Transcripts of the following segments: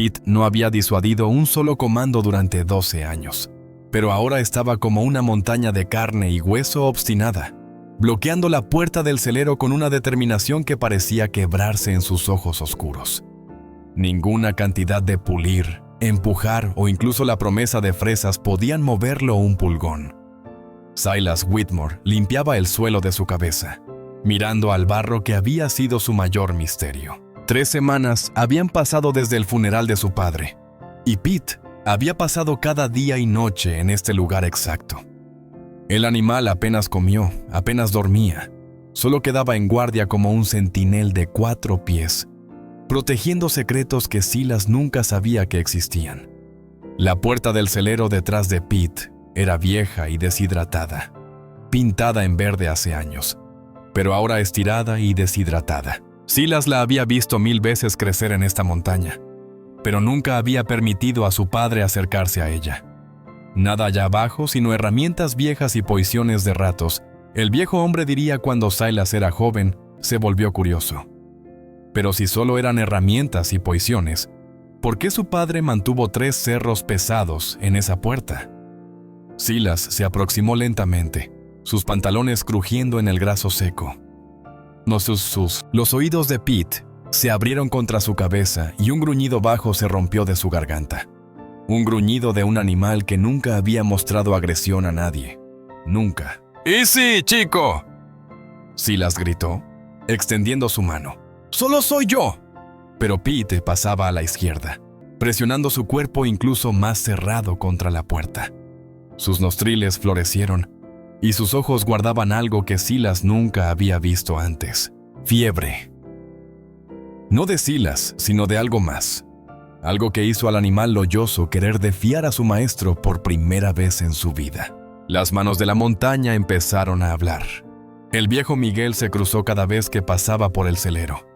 Pete no había disuadido un solo comando durante 12 años, pero ahora estaba como una montaña de carne y hueso obstinada, bloqueando la puerta del celero con una determinación que parecía quebrarse en sus ojos oscuros. Ninguna cantidad de pulir, empujar o incluso la promesa de fresas podían moverlo un pulgón. Silas Whitmore limpiaba el suelo de su cabeza, mirando al barro que había sido su mayor misterio. 3 semanas habían pasado desde el funeral de su padre, y Pete había pasado cada día y noche en este lugar exacto. El animal apenas comió, apenas dormía, solo quedaba en guardia como un centinel de 4 pies, protegiendo secretos que Silas nunca sabía que existían. La puerta del celero detrás de Pete era vieja y deshidratada, pintada en verde hace años, pero ahora estirada y deshidratada. Silas la había visto 1000 veces crecer en esta montaña, pero nunca había permitido a su padre acercarse a ella. Nada allá abajo sino herramientas viejas y pociones de ratos. El viejo hombre diría cuando Silas era joven, se volvió curioso. Pero si solo eran herramientas y pociones, ¿por qué su padre mantuvo 3 cerros pesados en esa puerta? Silas se aproximó lentamente, sus pantalones crujiendo en el graso seco. Los oídos de Pete se abrieron contra su cabeza y un gruñido bajo se rompió de su garganta. Un gruñido de un animal que nunca había mostrado agresión a nadie. Nunca. ¡Easy, chico!, Silas gritó, extendiendo su mano. ¡Solo soy yo! Pero Pete pasaba a la izquierda, presionando su cuerpo incluso más cerrado contra la puerta. Sus nostriles florecieron y sus ojos guardaban algo que Silas nunca había visto antes. Fiebre. No de Silas, sino de algo más. Algo que hizo al animal lolloso querer defiar a su maestro por primera vez en su vida. Las manos de la montaña empezaron a hablar. El viejo Miguel se cruzó cada vez que pasaba por el celero.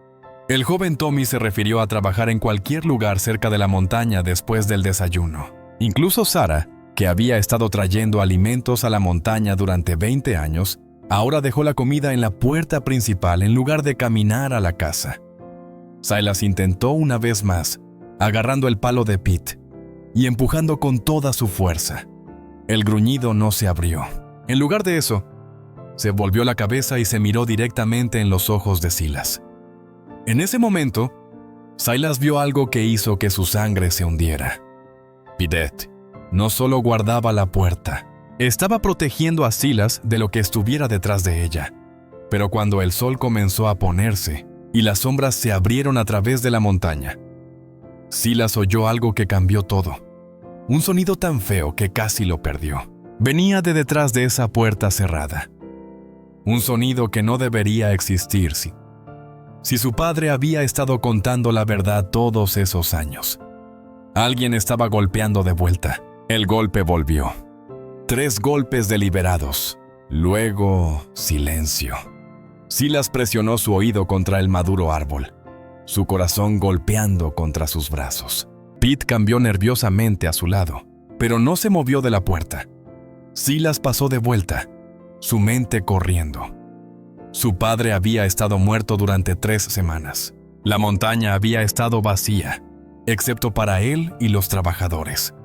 El joven Tommy se refirió a trabajar en cualquier lugar cerca de la montaña después del desayuno. Incluso Sara, que había estado trayendo alimentos a la montaña durante 20 años, ahora dejó la comida en la puerta principal en lugar de caminar a la casa. Silas intentó una vez más, agarrando el palo de Pete y empujando con toda su fuerza. El gruñido no se abrió. En lugar de eso, se volvió la cabeza y se miró directamente en los ojos de Silas. En ese momento, Silas vio algo que hizo que su sangre se hundiera. Pete no solo guardaba la puerta, estaba protegiendo a Silas de lo que estuviera detrás de ella. Pero cuando el sol comenzó a ponerse y las sombras se abrieron a través de la montaña, Silas oyó algo que cambió todo. Un sonido tan feo que casi lo perdió. Venía de detrás de esa puerta cerrada. Un sonido que no debería existir si su padre había estado contando la verdad todos esos años. Alguien estaba golpeando de vuelta. El golpe volvió. 3 golpes deliberados. Luego, silencio. Silas presionó su oído contra el maduro árbol, su corazón golpeando contra sus brazos. Pete cambió nerviosamente a su lado, pero no se movió de la puerta. Silas pasó de vuelta, su mente corriendo. Su padre había estado muerto durante 3 semanas. La montaña había estado vacía, excepto para él y los trabajadores.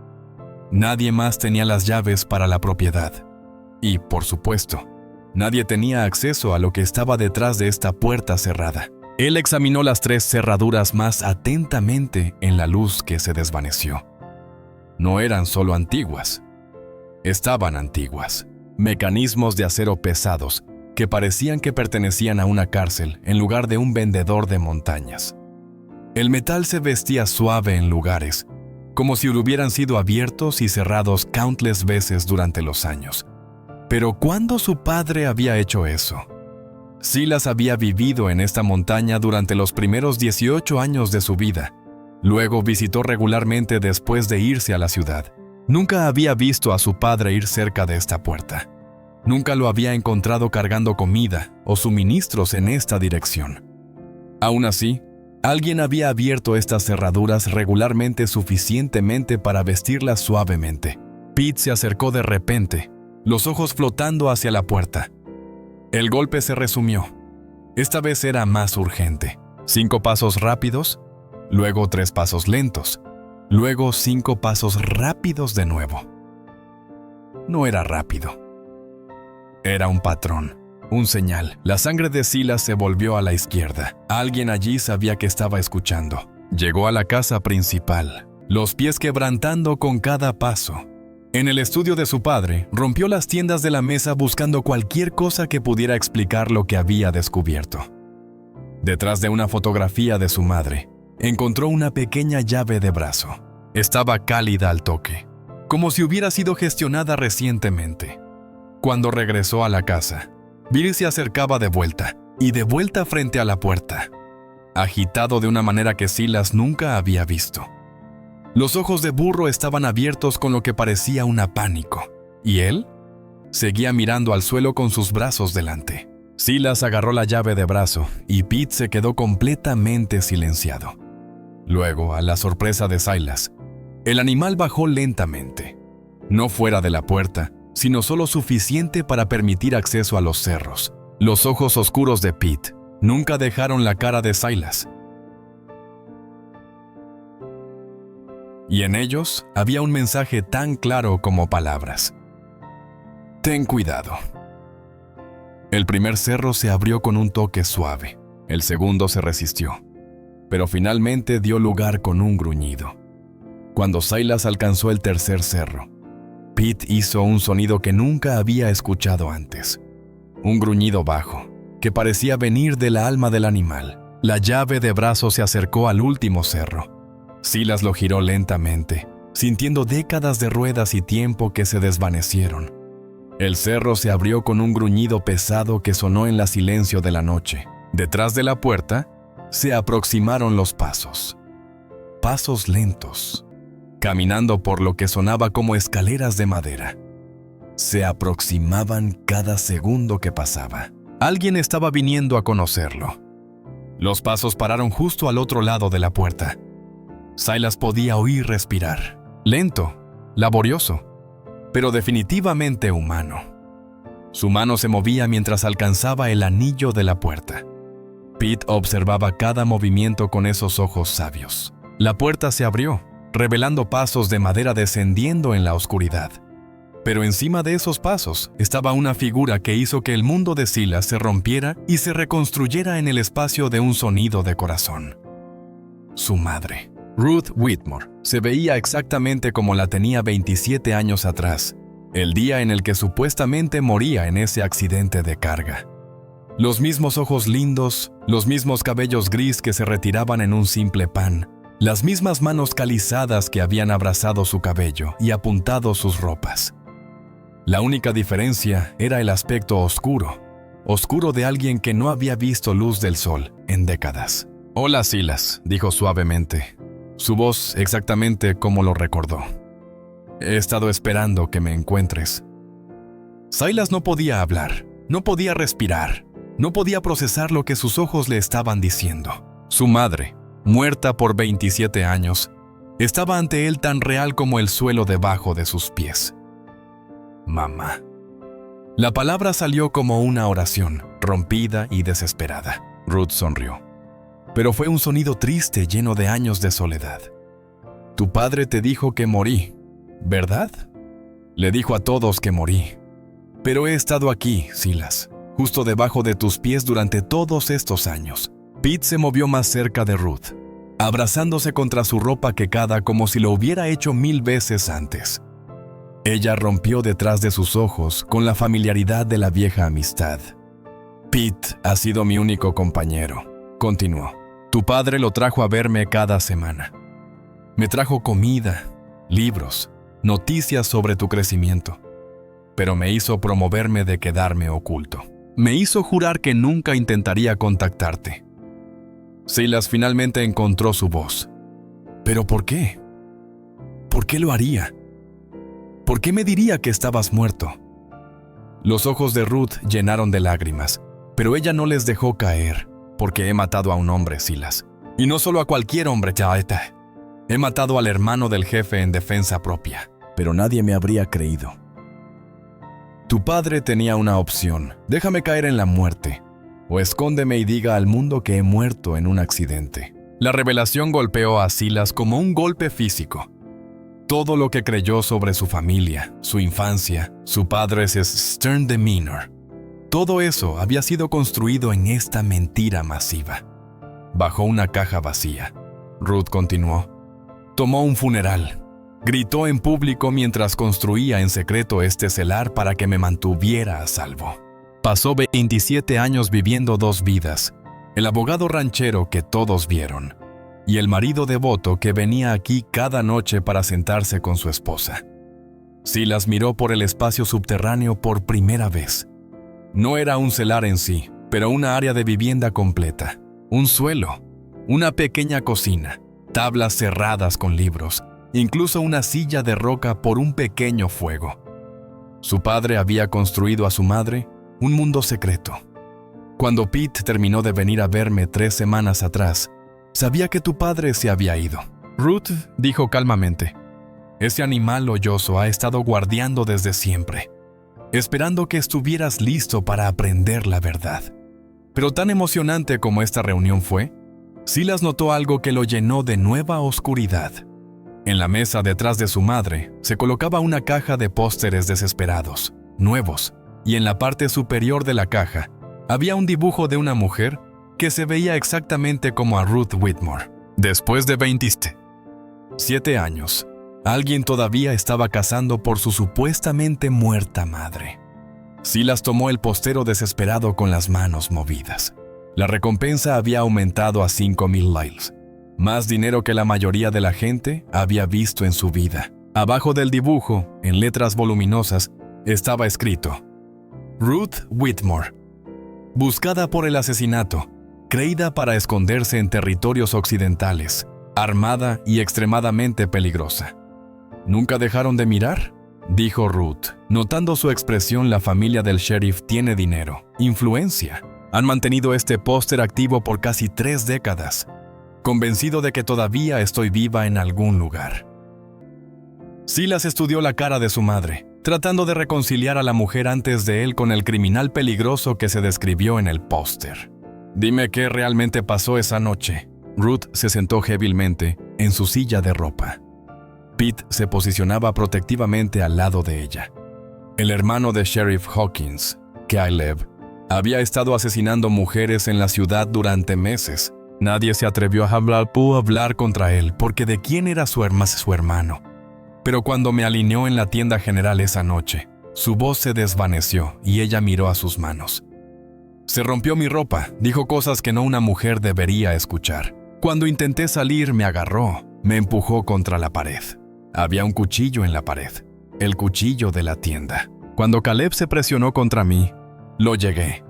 Nadie más tenía las llaves para la propiedad. Y, por supuesto, nadie tenía acceso a lo que estaba detrás de esta puerta cerrada. Él examinó las 3 cerraduras más atentamente en la luz que se desvaneció. No eran solo antiguas. Estaban antiguas. Mecanismos de acero pesados que parecían que pertenecían a una cárcel en lugar de un vendedor de montañas. El metal se vestía suave en lugares, como si hubieran sido abiertos y cerrados countless veces durante los años. Pero ¿cuándo su padre había hecho eso? Silas había vivido en esta montaña durante los primeros 18 años de su vida. Luego visitó regularmente después de irse a la ciudad. Nunca había visto a su padre ir cerca de esta puerta. Nunca lo había encontrado cargando comida o suministros en esta dirección. Aún así, alguien había abierto estas cerraduras regularmente suficientemente para vestirlas suavemente. Pete se acercó de repente, los ojos flotando hacia la puerta. El golpe se resumió. Esta vez era más urgente. 5 pasos rápidos, luego 3 pasos lentos, Luego 5 pasos rápidos de nuevo. No era rápido. Era un patrón, un señal. La sangre de Silas se volvió a la izquierda. Alguien allí sabía que estaba escuchando. Llegó a la casa principal, los pies quebrantando con cada paso. En el estudio de su padre, rompió las tiendas de la mesa buscando cualquier cosa que pudiera explicar lo que había descubierto. Detrás de una fotografía de su madre, encontró una pequeña llave de brazo. Estaba cálida al toque, como si hubiera sido gestionada recientemente. Cuando regresó a la casa, Bill se acercaba de vuelta frente a la puerta, agitado de una manera que Silas nunca había visto. Los ojos de Burro estaban abiertos con lo que parecía un pánico, y él seguía mirando al suelo con sus brazos delante. Silas agarró la llave de brazo y Pete se quedó completamente silenciado. Luego, a la sorpresa de Silas, el animal bajó lentamente, no fuera de la puerta, sino solo suficiente para permitir acceso a los cerros. Los ojos oscuros de Pete nunca dejaron la cara de Silas, y en ellos había un mensaje tan claro como palabras. Ten cuidado. El primer cerro se abrió con un toque suave. El segundo se resistió, pero finalmente dio lugar con un gruñido. Cuando Silas alcanzó el tercer cerro, Pete hizo un sonido que nunca había escuchado antes. Un gruñido bajo, que parecía venir de la alma del animal. La llave de brazo se acercó al último cerro. Silas lo giró lentamente, sintiendo décadas de ruedas y tiempo que se desvanecieron. El cerro se abrió con un gruñido pesado que sonó en el silencio de la noche. Detrás de la puerta, se aproximaron los pasos. Pasos lentos, caminando por lo que sonaba como escaleras de madera. Se aproximaban cada segundo que pasaba. Alguien estaba viniendo a conocerlo. Los pasos pararon justo al otro lado de la puerta. Silas podía oír respirar. Lento, laborioso, pero definitivamente humano. Su mano se movía mientras alcanzaba el anillo de la puerta. Pete observaba cada movimiento con esos ojos sabios. La puerta se abrió, revelando pasos de madera descendiendo en la oscuridad. Pero encima de esos pasos estaba una figura que hizo que el mundo de Silas se rompiera y se reconstruyera en el espacio de un sonido de corazón. Su madre. Ruth Whitmore se veía exactamente como la tenía 27 años atrás, el día en el que supuestamente moría en ese accidente de carga. Los mismos ojos lindos, los mismos cabellos gris que se retiraban en un simple pan, las mismas manos calizadas que habían abrazado su cabello y apuntado sus ropas. La única diferencia era el aspecto oscuro de alguien que no había visto luz del sol en décadas. «Hola, Silas», dijo suavemente. Su voz exactamente como lo recordó. «He estado esperando que me encuentres». Silas no podía hablar, no podía respirar, no podía procesar lo que sus ojos le estaban diciendo. Su madre, muerta por 27 años, estaba ante él tan real como el suelo debajo de sus pies. Mamá. La palabra salió como una oración, rompida y desesperada. Ruth sonrió. Pero fue un sonido triste, lleno de años de soledad. Tu padre te dijo que morí, ¿verdad? Le dijo a todos que morí. Pero he estado aquí, Silas, justo debajo de tus pies durante todos estos años. Pete se movió más cerca de Ruth, abrazándose contra su ropa quecada como si lo hubiera hecho 1000 veces antes. Ella rompió detrás de sus ojos con la familiaridad de la vieja amistad. Pete ha sido mi único compañero, continuó. Tu padre lo trajo a verme cada semana. Me trajo comida, libros, noticias sobre tu crecimiento. Pero me hizo promoverme de quedarme oculto. Me hizo jurar que nunca intentaría contactarte. Silas finalmente encontró su voz. ¿Pero por qué? ¿Por qué lo haría? ¿Por qué me diría que estabas muerto? Los ojos de Ruth llenaron de lágrimas, pero ella no les dejó caer. Porque he matado a un hombre, Silas. Y no solo a cualquier hombre, chaeta. He matado al hermano del jefe en defensa propia. Pero nadie me habría creído. Tu padre tenía una opción. Déjame caer en la muerte. O escóndeme y diga al mundo que he muerto en un accidente. La revelación golpeó a Silas como un golpe físico. Todo lo que creyó sobre su familia, su infancia, su padre's stern demeanor, todo eso había sido construido en esta mentira masiva. Bajó una caja vacía. Ruth continuó. Tomó un funeral. Gritó en público mientras construía en secreto este celar para que me mantuviera a salvo. Pasó 27 años viviendo dos vidas. El abogado ranchero que todos vieron, y el marido devoto que venía aquí cada noche para sentarse con su esposa. Silas miró por el espacio subterráneo por primera vez. No era un celar en sí, pero una área de vivienda completa. Un suelo, una pequeña cocina, tablas cerradas con libros, incluso una silla de roca por un pequeño fuego. Su padre había construido a su madre un mundo secreto. Cuando Pete terminó de venir a verme 3 semanas atrás, sabía que tu padre se había ido. Ruth dijo calmamente, ese animal hoyoso ha estado guardiando desde siempre, esperando que estuvieras listo para aprender la verdad. Pero tan emocionante como esta reunión fue, Silas notó algo que lo llenó de nueva oscuridad. En la mesa detrás de su madre se colocaba una caja de pósteres desesperados, nuevos, y en la parte superior de la caja había un dibujo de una mujer que se veía exactamente como a Ruth Whitmore. Después de 27 años, alguien todavía estaba cazando por su supuestamente muerta madre. Silas tomó el postero desesperado con las manos movidas. La recompensa había aumentado a 5,000 liles, más dinero que la mayoría de la gente había visto en su vida. Abajo del dibujo, en letras voluminosas, estaba escrito: Ruth Whitmore, buscada por el asesinato, creída para esconderse en territorios occidentales, armada y extremadamente peligrosa. ¿Nunca dejaron de mirar?, dijo Ruth. Notando su expresión, la familia del sheriff tiene dinero, influencia. Han mantenido este póster activo por casi 3 décadas, convencido de que todavía estoy viva en algún lugar. Silas estudió la cara de su madre, tratando de reconciliar a la mujer antes de él con el criminal peligroso que se describió en el póster. Dime qué realmente pasó esa noche. Ruth se sentó débilmente en su silla de ropa. Pete se posicionaba protectivamente al lado de ella. El hermano de Sheriff Hawkins, Caleb, había estado asesinando mujeres en la ciudad durante meses. Nadie se atrevió a hablar contra él porque de quién era su hermano. Pero cuando me alineó en la tienda general esa noche, su voz se desvaneció y ella miró a sus manos. Se rompió mi ropa, dijo cosas que no una mujer debería escuchar. Cuando intenté salir, me agarró, me empujó contra la pared. Había un cuchillo en la pared, el cuchillo de la tienda. Cuando Caleb se presionó contra mí, lo llegué.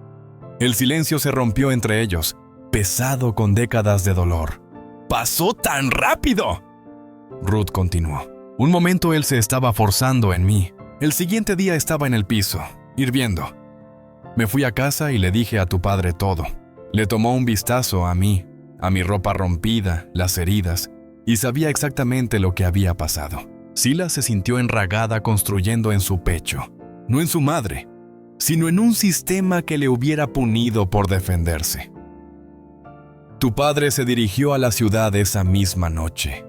El silencio se rompió entre ellos, pesado con décadas de dolor. ¡Pasó tan rápido!, Ruth continuó. Un momento él se estaba forzando en mí. El siguiente día estaba en el piso, hirviendo. Me fui a casa y le dije a tu padre todo. Le tomó un vistazo a mí, a mi ropa rompida, las heridas, y sabía exactamente lo que había pasado. Silas se sintió enragada construyendo en su pecho, no en su madre, sino en un sistema que le hubiera punido por defenderse. Tu padre se dirigió a la ciudad esa misma noche,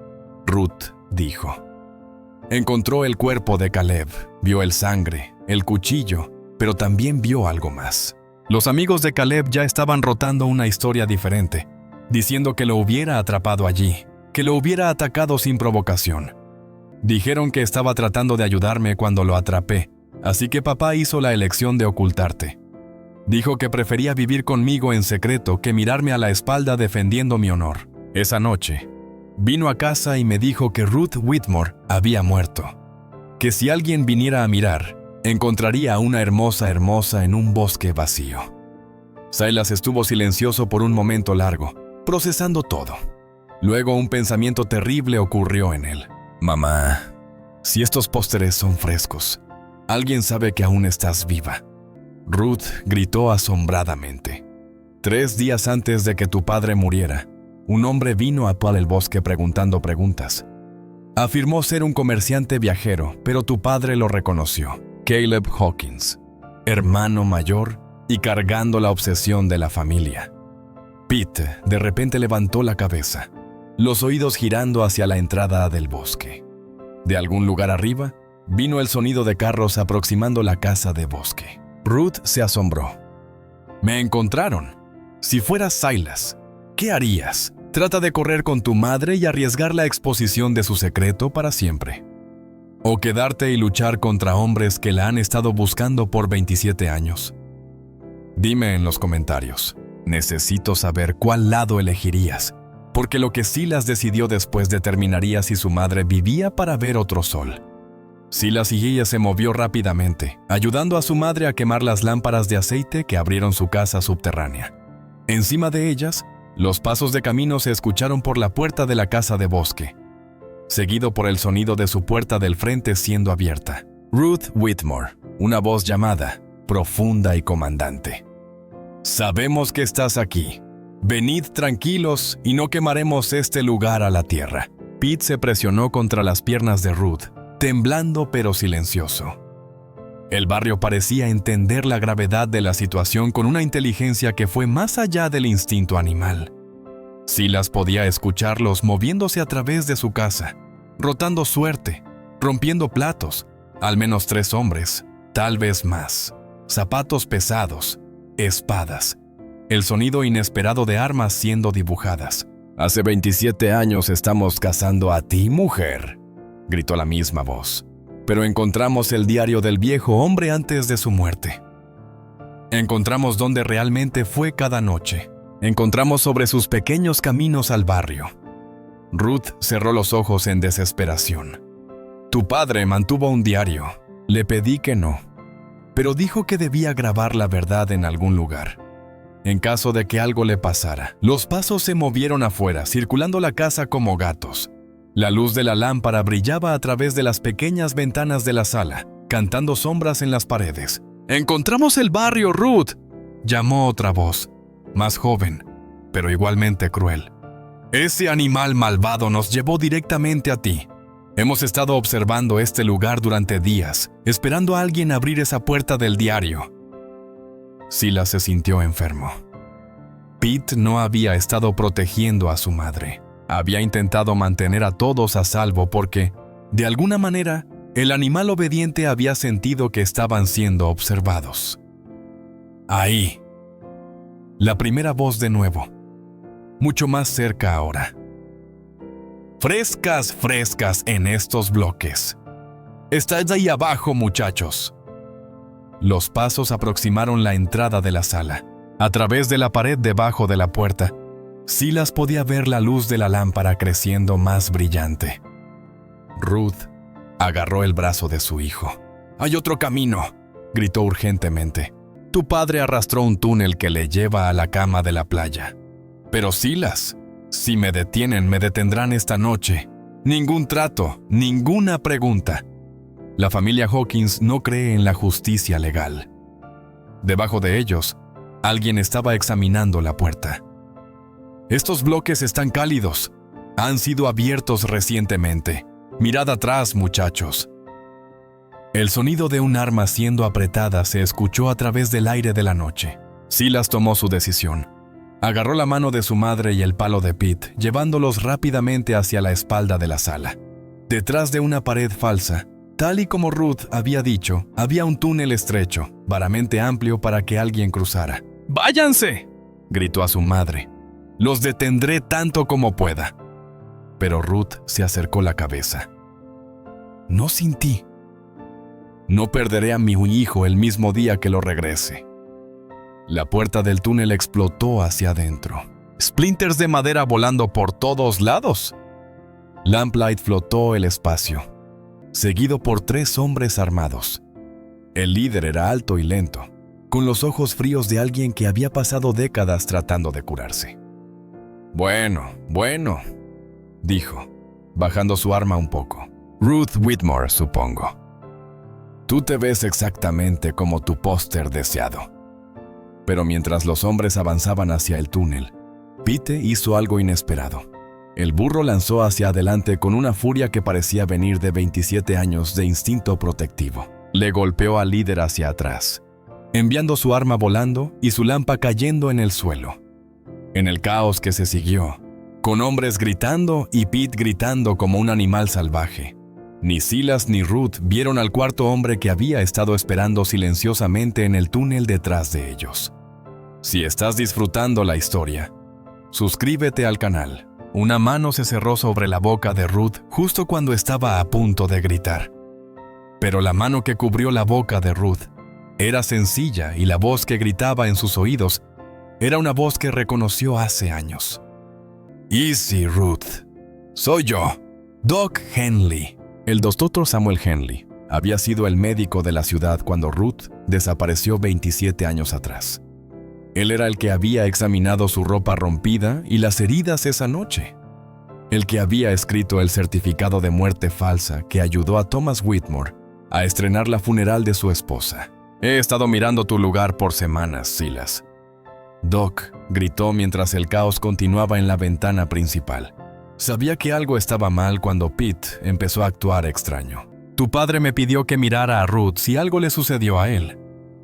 Ruth dijo. Encontró el cuerpo de Caleb, vio el sangre, el cuchillo, pero también vio algo más. Los amigos de Caleb ya estaban rotando una historia diferente, diciendo que lo hubiera atrapado allí, que lo hubiera atacado sin provocación. Dijeron que estaba tratando de ayudarme cuando lo atrapé, así que papá hizo la elección de ocultarte. Dijo que prefería vivir conmigo en secreto que mirarme a la espalda defendiendo mi honor. Esa noche, vino a casa y me dijo que Ruth Whitmore había muerto, que si alguien viniera a mirar, encontraría a una hermosa en un bosque vacío. Silas estuvo silencioso por un momento largo, procesando todo. Luego un pensamiento terrible ocurrió en él. Mamá, si estos pósteres son frescos, alguien sabe que aún estás viva. Ruth gritó asombradamente. 3 días antes de que tu padre muriera, un hombre vino a el bosque preguntando preguntas. Afirmó ser un comerciante viajero, pero tu padre lo reconoció. Caleb Hawkins, hermano mayor y cargando la obsesión de la familia. Pete de repente levantó la cabeza, los oídos girando hacia la entrada del bosque. De algún lugar arriba, vino el sonido de carros aproximando la casa de bosque. Ruth se asombró. «Me encontraron. Si fueras Silas, ¿qué harías? Trata de correr con tu madre y arriesgar la exposición de su secreto para siempre. O quedarte y luchar contra hombres que la han estado buscando por 27 años. Dime en los comentarios. Necesito saber cuál lado elegirías, porque lo que Silas decidió después determinaría si su madre vivía para ver otro sol». Silas y ella se movió rápidamente, ayudando a su madre a quemar las lámparas de aceite que abrieron su casa subterránea. Encima de ellas, los pasos de camino se escucharon por la puerta de la casa de bosque, seguido por el sonido de su puerta del frente siendo abierta. Ruth Whitmore, una voz llamada, profunda y comandante. «Sabemos que estás aquí. Venid tranquilos y no quemaremos este lugar a la tierra». Pete se presionó contra las piernas de Ruth, temblando pero silencioso. El barrio parecía entender la gravedad de la situación con una inteligencia que fue más allá del instinto animal. Silas podía escucharlos moviéndose a través de su casa, rotando suerte, rompiendo platos, al menos 3 hombres, tal vez más, zapatos pesados, espadas, el sonido inesperado de armas siendo dibujadas. «Hace 27 años estamos cazando a ti, mujer», gritó la misma voz. «Pero encontramos el diario del viejo hombre antes de su muerte. Encontramos dónde realmente fue cada noche. Encontramos sobre sus pequeños caminos al barrio». Ruth cerró los ojos en desesperación. «Tu padre mantuvo un diario. Le pedí que no, pero dijo que debía grabar la verdad en algún lugar. En caso de que algo le pasara». Los pasos se movieron afuera, circulando la casa como gatos. La luz de la lámpara brillaba a través de las pequeñas ventanas de la sala, cantando sombras en las paredes. «¡Encontramos el barrio, Ruth!», llamó otra voz, más joven, pero igualmente cruel. «Ese animal malvado nos llevó directamente a ti. Hemos estado observando este lugar durante días, esperando a alguien abrir esa puerta del diario». Silas se sintió enfermo. Pete no había estado protegiendo a su madre. Había intentado mantener a todos a salvo porque, de alguna manera, el animal obediente había sentido que estaban siendo observados. «Ahí». La primera voz de nuevo, mucho más cerca ahora. Frescas en estos bloques. Estáis ahí abajo, muchachos». Los pasos aproximaron la entrada de la sala. A través de la pared debajo de la puerta, Silas podía ver la luz de la lámpara creciendo más brillante. Ruth agarró el brazo de su hijo. «Hay otro camino», gritó urgentemente. «Tu padre arrastró un túnel que le lleva a la cama de la playa». «Pero Silas, si me detienen, me detendrán esta noche. Ningún trato, ninguna pregunta». La familia Hawkins no cree en la justicia legal. Debajo de ellos, alguien estaba examinando la puerta. «Estos bloques están cálidos. Han sido abiertos recientemente. Mirad atrás, muchachos». El sonido de un arma siendo apretada se escuchó a través del aire de la noche. Silas tomó su decisión. Agarró la mano de su madre y el palo de Pete, llevándolos rápidamente hacia la espalda de la sala. Detrás de una pared falsa, tal y como Ruth había dicho, había un túnel estrecho, varamente amplio para que alguien cruzara. «¡Váyanse!», gritó a su madre. «Los detendré tanto como pueda». Pero Ruth se acercó la cabeza. «No sin ti. No perderé a mi hijo el mismo día que lo regrese». La puerta del túnel explotó hacia adentro. Splinters de madera volando por todos lados. Lamplight flotó el espacio, seguido por 3 hombres armados. El líder era alto y lento, con los ojos fríos de alguien que había pasado décadas tratando de curarse. Bueno, dijo, bajando su arma un poco. «Ruth Whitmore, supongo. Tú te ves exactamente como tu póster deseado». Pero mientras los hombres avanzaban hacia el túnel, Pete hizo algo inesperado. El burro lanzó hacia adelante con una furia que parecía venir de 27 años de instinto protectivo. Le golpeó al líder hacia atrás, enviando su arma volando y su lampa cayendo en el suelo. En el caos que se siguió, con hombres gritando y Pete gritando como un animal salvaje, ni Silas ni Ruth vieron al cuarto hombre que había estado esperando silenciosamente en el túnel detrás de ellos. Si estás disfrutando la historia, suscríbete al canal. Una mano se cerró sobre la boca de Ruth justo cuando estaba a punto de gritar. Pero la mano que cubrió la boca de Ruth era sencilla y la voz que gritaba en sus oídos era una voz que reconoció hace años. Easy, Ruth. Soy yo, Doc Henley. El doctor Samuel Henley había sido el médico de la ciudad cuando Ruth desapareció 27 años atrás. Él era el que había examinado su ropa rompida y las heridas esa noche. El que había escrito el certificado de muerte falsa que ayudó a Thomas Whitmore a estrenar la funeral de su esposa. He estado mirando tu lugar por semanas, Silas. Doc gritó mientras el caos continuaba en la ventana principal. Sabía que algo estaba mal cuando Pete empezó a actuar extraño. Tu padre me pidió que mirara a Ruth si algo le sucedió a él.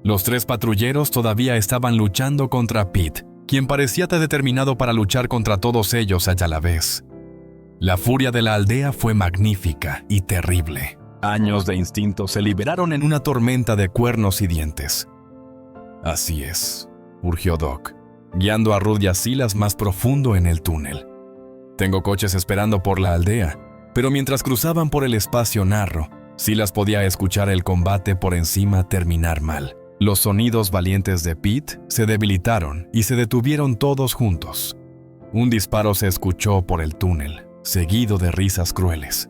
Los 3 patrulleros todavía estaban luchando contra Pete, quien parecía tan determinado para luchar contra todos ellos a la vez. La furia de la aldea fue magnífica y terrible. Años de instinto se liberaron en una tormenta de cuernos y dientes. Así es, urgió Doc, guiando a Ruth y a Silas más profundo en el túnel. Tengo coches esperando por la aldea, pero mientras cruzaban por el espacio narro, Silas podía escuchar el combate por encima terminar mal. Los sonidos valientes de Pete se debilitaron y se detuvieron todos juntos. Un disparo se escuchó por el túnel, seguido de risas crueles.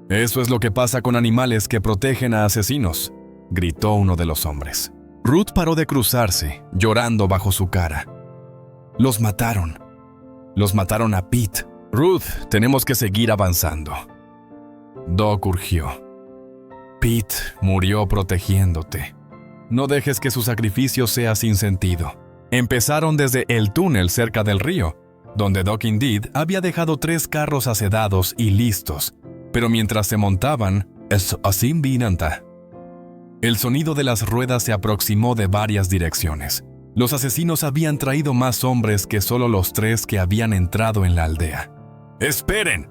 «Eso es lo que pasa con animales que protegen a asesinos», gritó uno de los hombres. Ruth paró de cruzarse, llorando bajo su cara. «Los mataron. Los mataron a Pete. Ruth, tenemos que seguir avanzando». Doc urgió. «Pete murió protegiéndote. No dejes que su sacrificio sea sin sentido». Empezaron desde el túnel cerca del río, donde Doc Indeed había dejado 3 carros asedados y listos, pero mientras se montaban, el sonido de las ruedas se aproximó de varias direcciones. Los asesinos habían traído más hombres que solo los 3 que habían entrado en la aldea. ¡Esperen!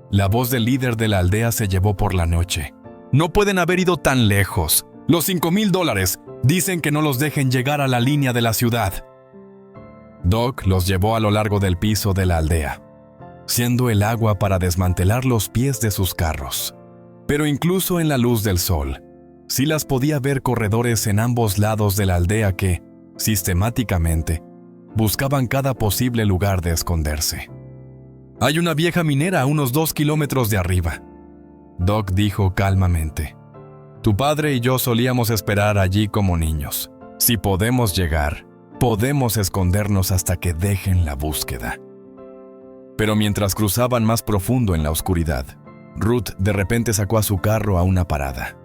La voz del líder de la aldea se llevó por la noche. No pueden haber ido tan lejos. Los $5,000 dicen que no los dejen llegar a la línea de la ciudad. Doc los llevó a lo largo del piso de la aldea, siendo el agua para desmantelar los pies de sus carros. Pero incluso en la luz del sol, Silas podía ver corredores en ambos lados de la aldea que, sistemáticamente, buscaban cada posible lugar de esconderse. «Hay una vieja minera a unos 2 kilómetros de arriba», Doc dijo calmamente. «Tu padre y yo solíamos esperar allí como niños. Si podemos llegar, podemos escondernos hasta que dejen la búsqueda». Pero mientras cruzaban más profundo en la oscuridad, Ruth de repente sacó a su carro a una parada.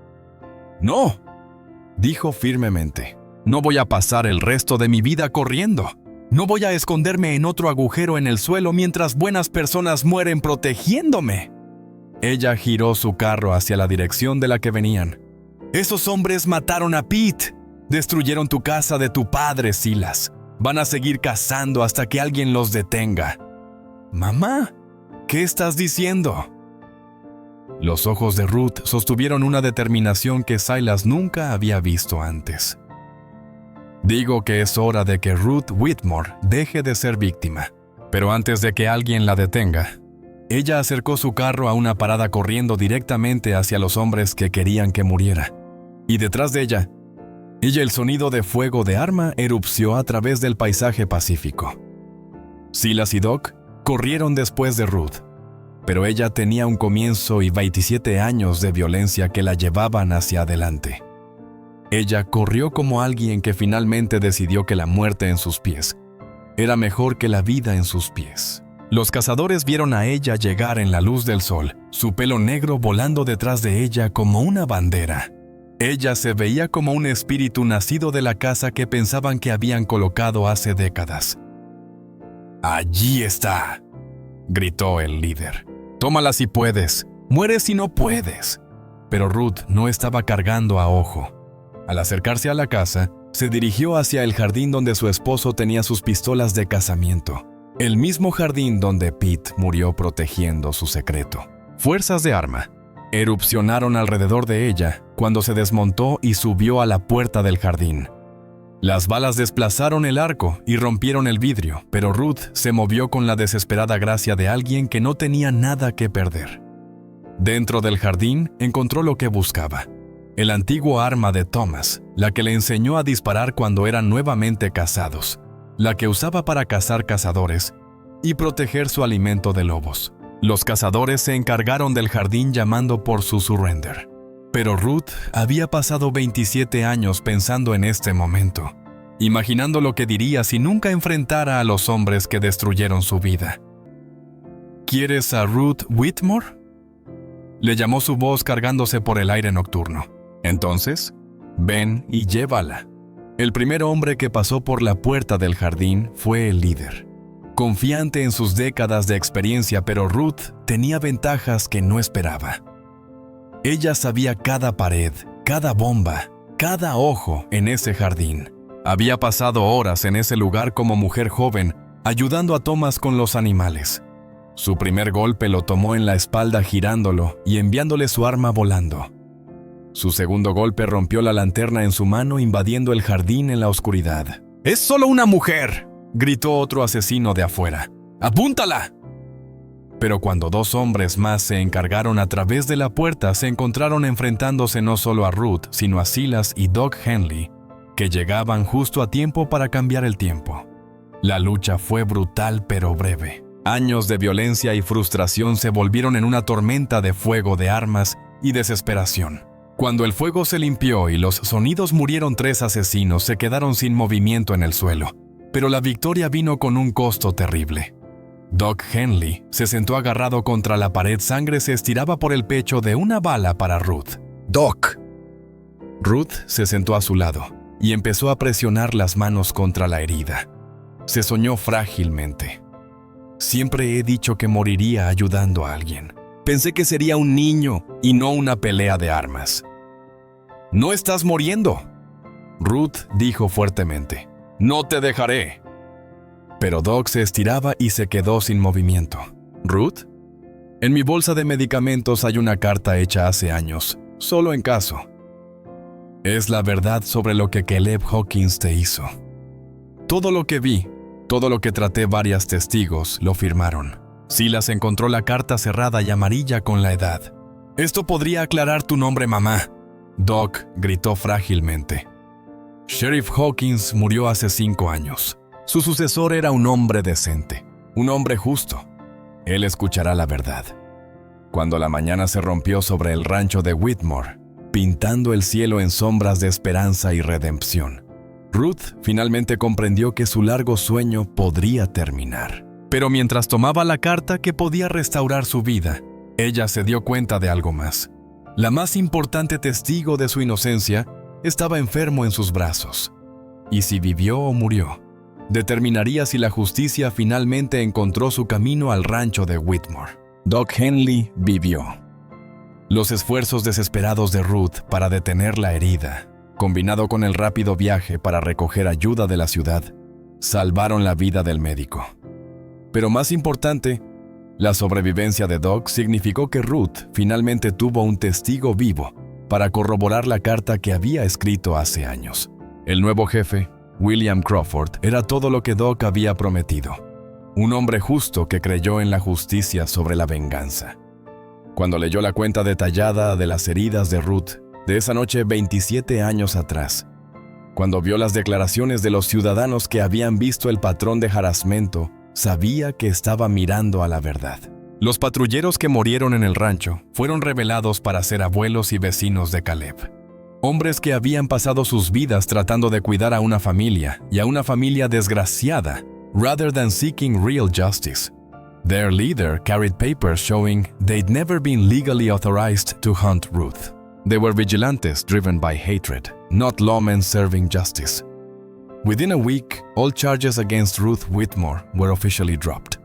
«¡No!», dijo firmemente. «No voy a pasar el resto de mi vida corriendo. No voy a esconderme en otro agujero en el suelo mientras buenas personas mueren protegiéndome». Ella giró su carro hacia la dirección de la que venían. «Esos hombres mataron a Pete. Destruyeron tu casa de tu padre, Silas. Van a seguir cazando hasta que alguien los detenga». «Mamá, ¿qué estás diciendo?». Los ojos de Ruth sostuvieron una determinación que Silas nunca había visto antes. «Digo que es hora de que Ruth Whitmore deje de ser víctima, pero antes de que alguien la detenga». Ella acercó su carro a una parada corriendo directamente hacia los hombres que querían que muriera. Y detrás de ella, el sonido de fuego de arma erupció a través del paisaje pacífico. Silas y Doc corrieron después de Ruth, pero ella tenía un comienzo y 27 años de violencia que la llevaban hacia adelante. Ella corrió como alguien que finalmente decidió que la muerte en sus pies era mejor que la vida en sus pies. Los cazadores vieron a ella llegar en la luz del sol, su pelo negro volando detrás de ella como una bandera. Ella se veía como un espíritu nacido de la casa que pensaban que habían colocado hace décadas. «Allí está», gritó el líder. «Tómala si puedes, muere si no puedes». Pero Ruth no estaba cargando a ojo. Al acercarse a la casa, Se dirigió hacia el jardín donde su esposo tenía sus pistolas de casamiento, el mismo jardín donde Pete murió protegiendo su secreto. Fuerzas de arma erupcionaron alrededor de ella cuando se desmontó y subió a la puerta del jardín. Las balas desplazaron el arco y rompieron el vidrio, pero Ruth se movió con la desesperada gracia de alguien que no tenía nada que perder. Dentro del jardín encontró lo que buscaba: el antiguo arma de Thomas, la que le enseñó a disparar cuando eran nuevamente casados, la que usaba para cazar cazadores y proteger su alimento de lobos. Los cazadores se encargaron del jardín llamando por su surrender. Pero Ruth había pasado 27 años pensando en este momento, imaginando lo que diría si nunca enfrentara a los hombres que destruyeron su vida. ¿Quieres a Ruth Whitmore?, le llamó su voz cargándose por el aire nocturno. Entonces, ven y llévala. El primer hombre que pasó por la puerta del jardín fue el líder. Confiante en sus décadas de experiencia, pero Ruth tenía ventajas que no esperaba. Ella sabía cada pared, cada bomba, cada ojo en ese jardín. Había pasado horas en ese lugar como mujer joven, ayudando a Thomas con los animales. Su primer golpe lo tomó en la espalda girándolo y enviándole su arma volando. Su segundo golpe rompió la linterna en su mano, invadiendo el jardín en la oscuridad. ¡Es solo una mujer!, gritó otro asesino de afuera. ¡Apúntala! Pero cuando dos hombres más se encargaron a través de la puerta, se encontraron enfrentándose no solo a Ruth, sino a Silas y Doug Henley, que llegaban justo a tiempo para cambiar el tiempo. La lucha fue brutal pero breve. Años de violencia y frustración se volvieron en una tormenta de fuego, de armas y desesperación. Cuando el fuego se limpió y los sonidos murieron, 3 asesinos se quedaron sin movimiento en el suelo. Pero la victoria vino con un costo terrible. Doug Henley se sentó agarrado contra la pared, sangre se estiraba por el pecho de una bala para Ruth. ¡Doc! Ruth se sentó a su lado y empezó a presionar las manos contra la herida. Se soñó frágilmente. Siempre he dicho que moriría ayudando a alguien. Pensé que sería un niño y no una pelea de armas. ¡No estás muriendo!, Ruth dijo fuertemente. ¡No te dejaré! Pero Doug se estiraba y se quedó sin movimiento. ¿Ruth? En mi bolsa de medicamentos hay una carta hecha hace años, solo en caso. Es la verdad sobre lo que Caleb Hawkins te hizo. Todo lo que vi, todo lo que traté, varios testigos lo firmaron. Silas encontró la carta cerrada y amarilla con la edad. Esto podría aclarar tu nombre, mamá. Doug gritó frágilmente. Sheriff Hawkins murió hace 5 años. Su sucesor era un hombre decente, un hombre justo. Él escuchará la verdad. Cuando la mañana se rompió sobre el rancho de Whitmore, pintando el cielo en sombras de esperanza y redención, Ruth finalmente comprendió que su largo sueño podría terminar. Pero mientras tomaba la carta que podía restaurar su vida, ella se dio cuenta de algo más. La más importante testigo de su inocencia estaba enfermo en sus brazos. Y si vivió o murió, determinaría si la justicia finalmente encontró su camino al rancho de Whitmore. Doug Henley vivió. Los esfuerzos desesperados de Ruth para detener la herida, combinado con el rápido viaje para recoger ayuda de la ciudad, salvaron la vida del médico. Pero más importante, la sobrevivencia de Doug significó que Ruth finalmente tuvo un testigo vivo para corroborar la carta que había escrito hace años. El nuevo jefe, William Crawford, era todo lo que Doug había prometido. Un hombre justo que creyó en la justicia sobre la venganza. Cuando leyó la cuenta detallada de las heridas de Ruth, de esa noche 27 años atrás, cuando vio las declaraciones de los ciudadanos que habían visto el patrón de harassamiento, sabía que estaba mirando a la verdad. Los patrulleros que murieron en el rancho fueron revelados para ser abuelos y vecinos de Caleb. Hombres que habían pasado sus vidas tratando de cuidar a una familia y a una familia desgraciada, rather than seeking real justice. Their leader carried papers showing they'd never been legally authorized to hunt Ruth. They were vigilantes driven by hatred, not lawmen serving justice. Within a week, all charges against Ruth Whitmore were officially dropped.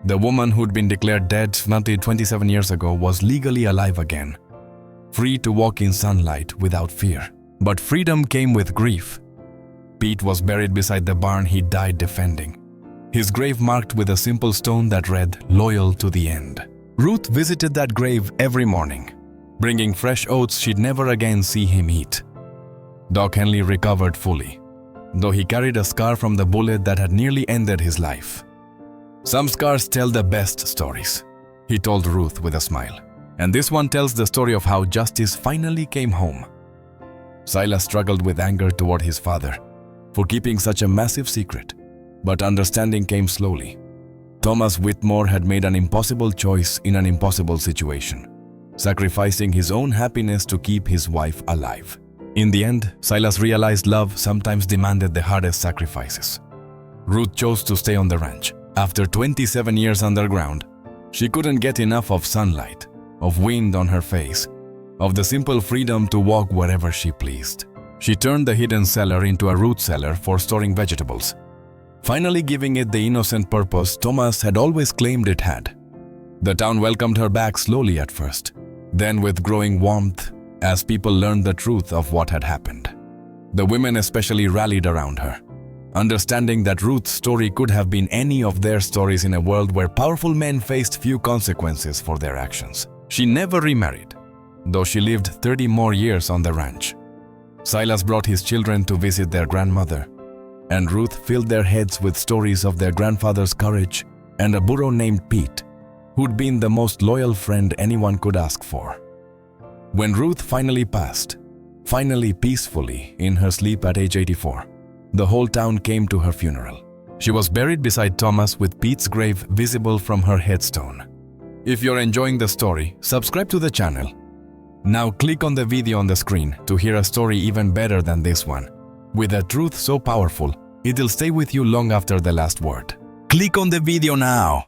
The woman who'd been declared dead nearly 27 years ago was legally alive again, free to walk in sunlight without fear. But freedom came with grief, Pete was buried beside the barn he died defending, his grave marked with a simple stone that read, "Loyal to the end." Ruth visited that grave every morning, bringing fresh oats she'd never again see him eat. Doc Henley recovered fully, though he carried a scar from the bullet that had nearly ended his life. "Some scars tell the best stories," he told Ruth with a smile. "And this one tells the story of how justice finally came home." Silas struggled with anger toward his father for keeping such a massive secret, but understanding came slowly. Thomas Whitmore had made an impossible choice in an impossible situation, sacrificing his own happiness to keep his wife alive. In the end, Silas realized love sometimes demanded the hardest sacrifices. Ruth chose to stay on the ranch. After 27 years underground, she couldn't get enough of sunlight, of wind on her face, of the simple freedom to walk wherever she pleased. She turned the hidden cellar into a root cellar for storing vegetables, finally giving it the innocent purpose Thomas had always claimed it had. The town welcomed her back slowly at first, then with growing warmth as people learned the truth of what had happened. The women especially rallied around her, understanding that Ruth's story could have been any of their stories in a world where powerful men faced few consequences for their actions. She never remarried, though she lived 30 more years on the ranch. Silas brought his children to visit their grandmother, and Ruth filled their heads with stories of their grandfather's courage and a burro named Pete, who'd been the most loyal friend anyone could ask for. When Ruth finally passed, finally peacefully in her sleep at age 84, the whole town came to her funeral. She was buried beside Thomas with Pete's grave visible from her headstone. If you're enjoying the story, subscribe to the channel. Now click on the video on the screen to hear a story even better than this one, with a truth so powerful, it'll stay with you long after the last word. Click on the video now.